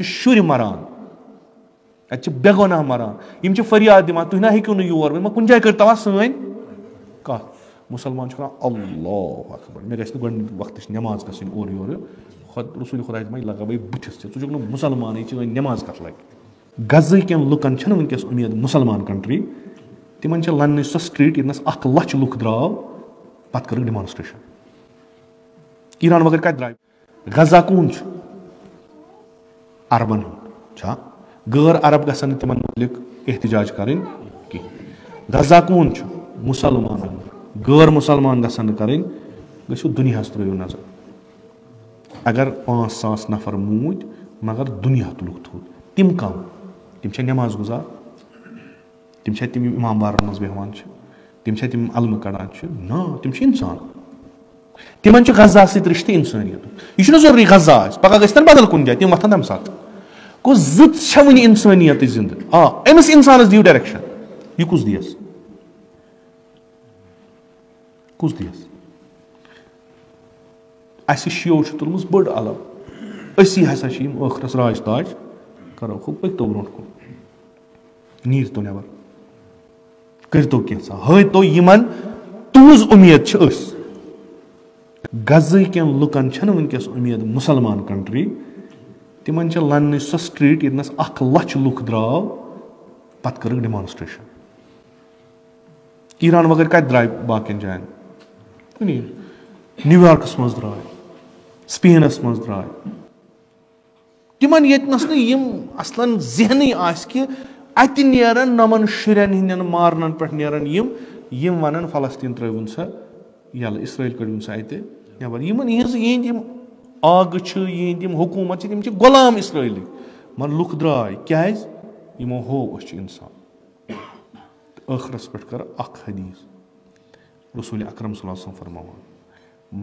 शुर मरान अत बेगुनाह मरान यम फरियाद दिवान तुह ना हेक्यू योर वन कुन जाए करता सन कत मुसलमान अल्लाह अकबर मे गि गोडनिक वक्त नमाज गई और योर रसूल खुदा लगा बुथिस ुक मुसलमान चीन नमाज कत लगे गजन लुकन वनकस उम्मीद मुसलमान कंट्री तिमन लन सो स्ट्रीट यस 1 लाख लुक द्राव पत कर डिमॉन्स्ट्रेशन ईरान वगैरह कत द्राय गजा कौन अरबन गैर अरब गसन तिमन मुतलिक एहतजाज करें गजा कौन मुसलमान गैर मुसलमान गसन करें गो दुनिया त्रो नजर अगर 5,000 नफर मूद मगर दुनिया तुलुक थोद तिम कम तिम नमाज गुजार तिम इमाम बारन मज बेहवान तिम अलम कड़ान ना तिम इंसान तिमन गजा सत रिश्ते इंसानियत यह जरूरी गजा पगह गन बदल कुन जाए तिम वथन तम सात गो वन इंसानियत जिंद अमिस इंसानस दियो डायरेक्शन यह कुस दियस अस शियो तुलम बड़ अलग असी हसा ٲखरस राज ताज करो खूब पकतो ब्रो कुन नीर तो नबर करतो कैसा हतो यमन तुज उम्मीद गजन लुकन वनकस उम्मीद मुसलमान कंट्री तिमन लन सो स्ट्रीट यस 1 लाख लुक द्राव पत कर डिमॉन्स्ट्रेशन ईरान वगैरह कत द्राय बाकिन जायन न्यूयॉर्कस मज द्राय स्पेनस मज द्राय तिमन यतनस असलन जहन कि अत नेरन नमन शुरन हंदन मारन पे नेरन यम वन फलस्तीन त्रुन सा यल इसराइल कड़न सा अत नबर यहद आग यहद हुकूमत गुलाम इसराइली मगर लुक द्राय क्या यमो हो इंसान ٲखरस पे कर हदीस रसूल अकरम सल्लल्लाहु अलैहि वसल्लम फरमावान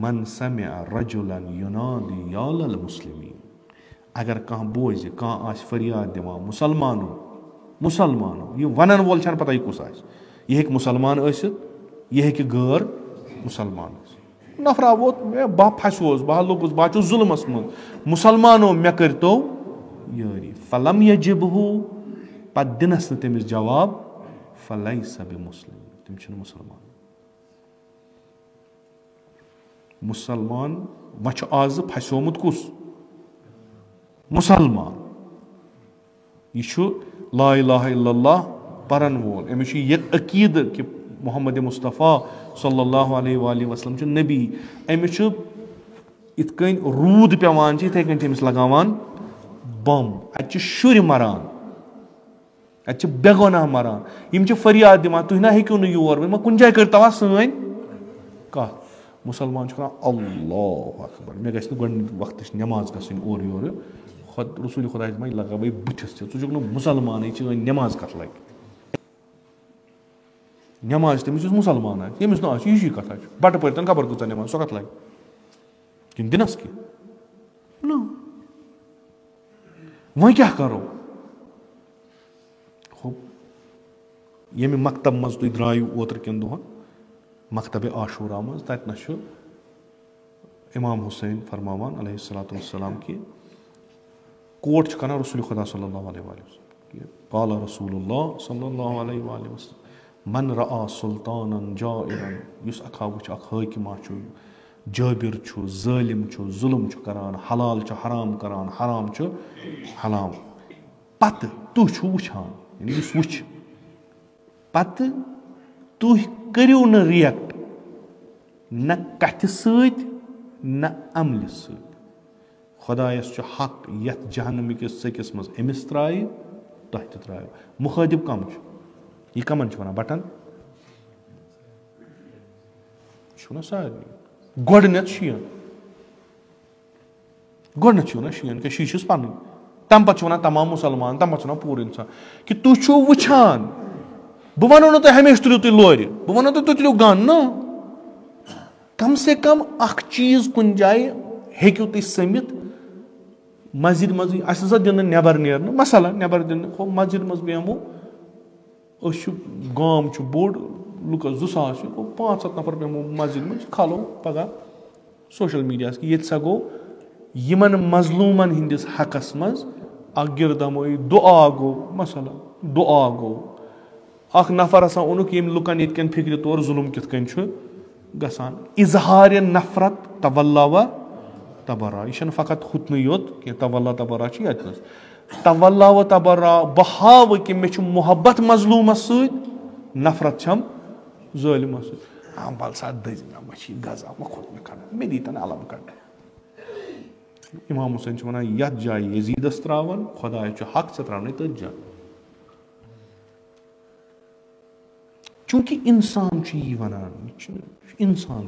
मन समिअ रजुलन युनादी या लल मुस्लिमीन अगर कह बोज कह फरियाद दिवान मुसलमानो यह वन वोल पता यह कुस यह हेक मुसलमान यह हेक गैर मुसलमान नफरा वोत बह फसोस बह लोगुस बह जुल्मस मज मुसलमानो मे करतो यारी फलम यजिबहु पत दिनस तमिस जवाब फलैसा बिमुस्लिम तिम मुसलमान मुसलमान वह आज फसोमुत कुस मुसलमान यह ला इलाहा इल्लल्लाह परन वोल अमिस यह अकीद कि मोहम्मद मुस्तफ़ा सल्लल्लाहु अलैहि वसल्लम नबी अमिस इत रूद पेवान इथे कन तमिस लगावान बम अत शुर मरान अत बेगुनाह मरान यम फरियाद दिवान तुह ना हेक्यू योर वन कुन जाए करता सन कत मुसलमान अल्लाह अकबर मे गि गोडनिक वक्त नमाज गई और योर रसूल खुदा लगा बुथिस ुक मुसलमान चीन नमाज कत लगे नमाज तमिस मुसलमान यमिस ना यही कथ बट पर्तन खबर कूचा नमाज सो कत लगे कि दिनस कि वह क्या करो यमि मकतब मज तुम द्रायु ओतर कन दोहन मकतब आशूरा मज तत इमाम हुसैन फरमावान अलैहिस्सलातु वस्सलाम कि कोट कर रसूल खुदा सल्लल्लाहु अलैहि वसल्लम क़ाल रसूलुल्लाह सल्लल्लाहु अलैहि वसल्लम मन रआ सुल्तानन जाइरन युस अखा वुच अख हाकिमा छु जाबिर छु जालिम छु जुल्म छु करान हलाल छु हराम करान हराम छु हलाल पत तु छु वुछान यानी युस वुछ पत तु करियो न रिएक्ट न कथ सत न अमल सत खुदायस हक यथ जहन्नम किस सकिस मज अमिस त्राय तह त्राय मुखादिब कम यह कमन वन बटन सारे गोडनथ शीन गोडनथ शीन क्या शीश पन तम पे वन तमाम मुसलमान तम पे पूरे इंसान कि तुम वुछान बह वनो ना तुम हमेशा तुलो तुम लोर बह वनो तुम तुलो गन ना कम से कम अख चीज कुन जाए हेक्यू तुम समित मस्जिद मज दिन नबर नेर मसला नबर दिन मस्जिद मज बेहमो गाम बोड़ लुकस 200 500 नफर बेहमो मस्जिद मज खालो पगह सोशल मीडिया ये सा गो यमन मजलूमन हंदिस हकस मज गिरदमोई दुआ गो मसला दुआ गो अख नफर आसान ओनुक यम लुकन यतकन फिक्र तौर जुल्म कितकन गसान इजहार नफरत तवल्ला व तबर्रा यह फ़कत खुतन योत कि तवल्ला तबर्रा यतनस तवल्ला व तबर्रा बह हाव कि मे मोहब्बत मजलूमस सत नफरत छम ज़ालिमस सत बल सा दज मे गजा मे खुद मे कर मे दीतन अलम कर इमाम हुसैन वन यथ जाय यजीदस त्रावन खुदाय हक से त्रावन तथ जाय चूंकि इंसान वनान इंसान